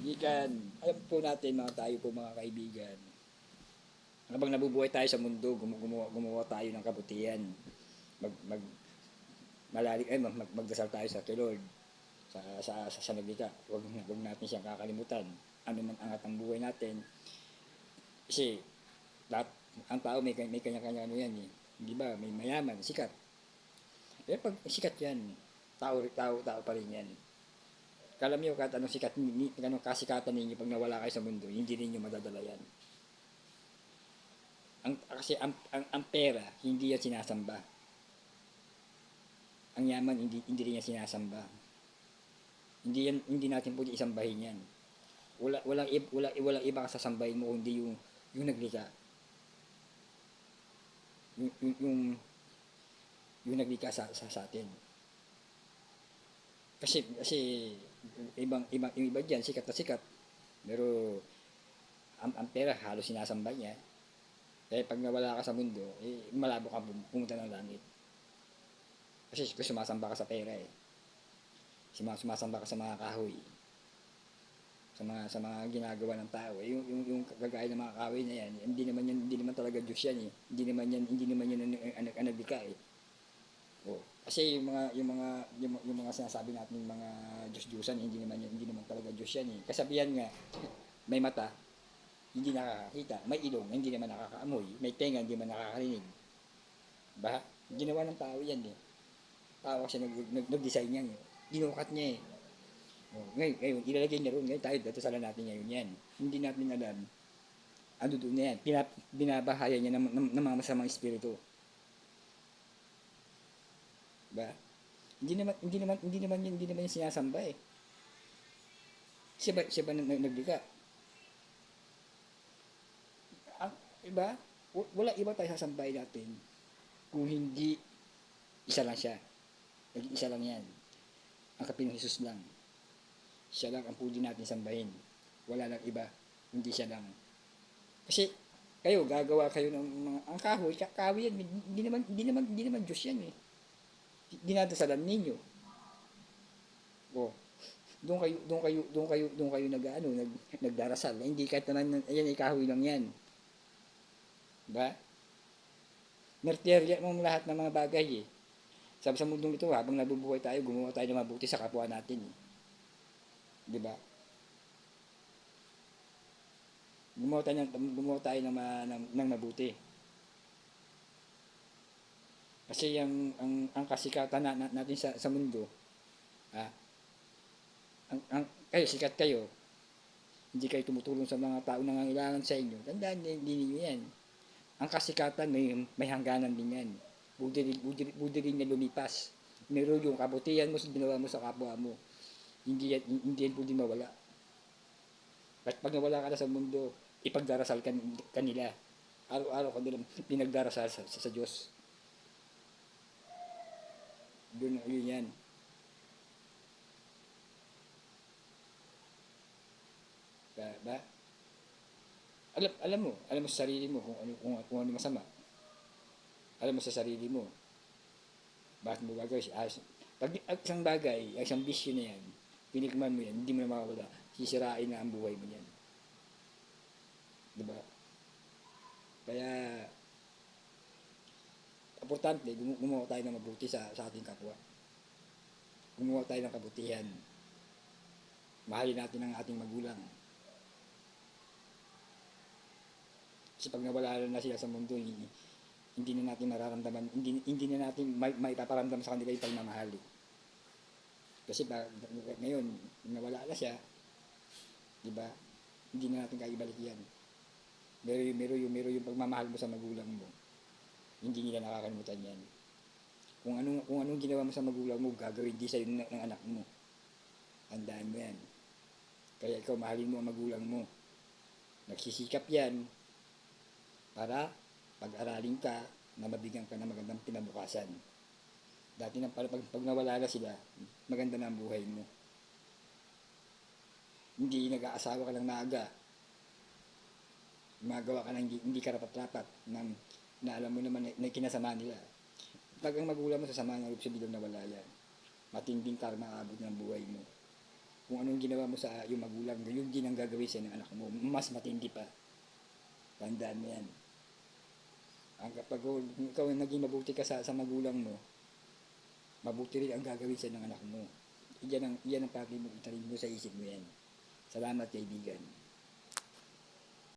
Ikan, alam po natin mga tayo po mga kaibigan, habang nabubuhay tayo sa mundo, gumawa tayo ng kabutihan. Mag malalim magdasal tayo sa kay Lord sa naglikha. Wag natin siyang kakalimutan. Ano man angat ang buhay natin. Kasi lahat, ang tao may kanya-kanya ano yan eh. Di ba? May mayaman, sikat. Eh pag sikat yan, tao pa rin yan. Kala mo kahit anong sikat, anong kasikatan ninyo pag nawala kayo sa mundo, hindi ninyo madadala yan. Kasi ang pera, hindi yan sinasamba. Ang yaman, hindi rin yan sinasamba. Hindi natin pwede isambahin yan. Walang iba kasasambahin mo kundi yung naglikha. Yung, yung, yung, yung naglikha sa atin. Kasi yung iba diyan sikat na sikat. Pero ang pera halos sinasamba niya. Kaya pag nawala ka sa mundo, eh, malabo ka pumunta ng langit. Kasi sumasamba ka sa pera eh. Sumasamba ka sa mga kahoy. Sa mga ginagawa ng tao. Eh, yung kagaya ng mga kahoy na yan, hindi naman talaga Diyos yan eh. Hindi naman yan ang naglikha eh. Oh. Kasi yung mga sinasabi natin yung mga Diyos-Diyosan, hindi naman talaga Diyos yan eh. Kasabihan nga, may mata, hindi nakakakita, may ilong, hindi naman nakakaamoy, may tenga, hindi naman nakakarinig. Ba? Ginawa ng tao yan eh. Tao kasi nag-design yan eh. Ginukat niya eh. Oh, ngayon, ilalagay niya ron. Ngayon tayo, datasala natin ngayon yan. Hindi natin alam. Ano doon na yan? Binabahaya niya ng mga masamang espiritu. Ba? Hindi naman yung sinasamba eh. Siya ba naglikha? Iba? Wala iba tayo sasambahin natin kung hindi isa lang siya. Isa lang yan. Ang Kapinong Jesus lang. Siya lang ang pwede natin sambahin. Wala lang iba. Hindi siya lang. Kasi kayo, gagawa kayo ng mga, ang kahoy yan. Hindi naman Diyos yan eh. Dinadasalan ninyo. Oh. Doon kayo nagdarasal. Hindi kahit naman, ayan ay kahoy lang yan. Diba? Merterya mong lahat ng mga bagay eh. Sabi sa mundong ito, habang nabubuhay tayo, gumawa tayo ng mabuti sa kapwa natin eh. Diba? Gumawa tayo ng mabuti. Kasi ang kasikatan natin sa mundo, kayo, sikat kayo, hindi kayo tumutulong sa mga tao na nangangailangan sa inyo, tandaan hindi ninyo yan. Ang kasikatan may hangganan din yan. Budi rin na lumipas. Meron yung kabutihan mo, ginawa mo sa kapwa mo. Hindi yan pwede mawala. At pag nawala ka na sa mundo, ipagdarasal kanila. Araw-araw ka nilang pinagdarasal sa Diyos. Yun yan. Ba? Alam mo sa sarili mo kung ano masama. Alam mo sa sarili mo. Bakit mo gagawin? Pag isang bagay, isang bisyo na yan, pinikman mo yan, hindi mo na makawala. Sisirain na ang buhay mo yan. Diba? Kaya, importante, gumawa tayo ng mabuti sa ating kapwa. Gumawa tayo ng kabutihan. Mahalin natin ang ating magulang. Kasi pag nawala na sila sa mundo, hindi na natin mararamdaman, hindi na natin maipaparamdam sa kanila yung pagmamahal. Kasi ngayon, nawala na siya, di ba? Hindi na natin kaibalik yan. Meron yung pagmamahal mo sa magulang mo. Hindi nila nakakalimutan yan. Kung anong ginawa mo sa magulang mo, gagawin din sa'yo ng anak mo. Handaan mo yan. Kaya ikaw, mahalin mo ang magulang mo. Nagsisikap yan para pag-aralin ka na mabigyan ka ng magandang pinabukasan. Dati pag nawala na sila, maganda na ang buhay mo. Hindi nag-aasawa ka ng maaga. Magawa ka ng hindi karapat-rapat na alam mo naman na kinasama nila. Pag ang magulang mo sasama ng loob sa bilang nawala yan, matinding karma aabot ng buhay mo. Kung anong ginawa mo sa iyong magulang, yun din ang gagawin sa ng anak mo. Mas matindi pa. Tandaan mo yan. Ang kapag ikaw ay naging mabuti ka sa magulang mo, mabuti rin ang gagawin sa ng anak mo. Yan ang pag mo itarin mo sa isip mo yan. Salamat kaibigan.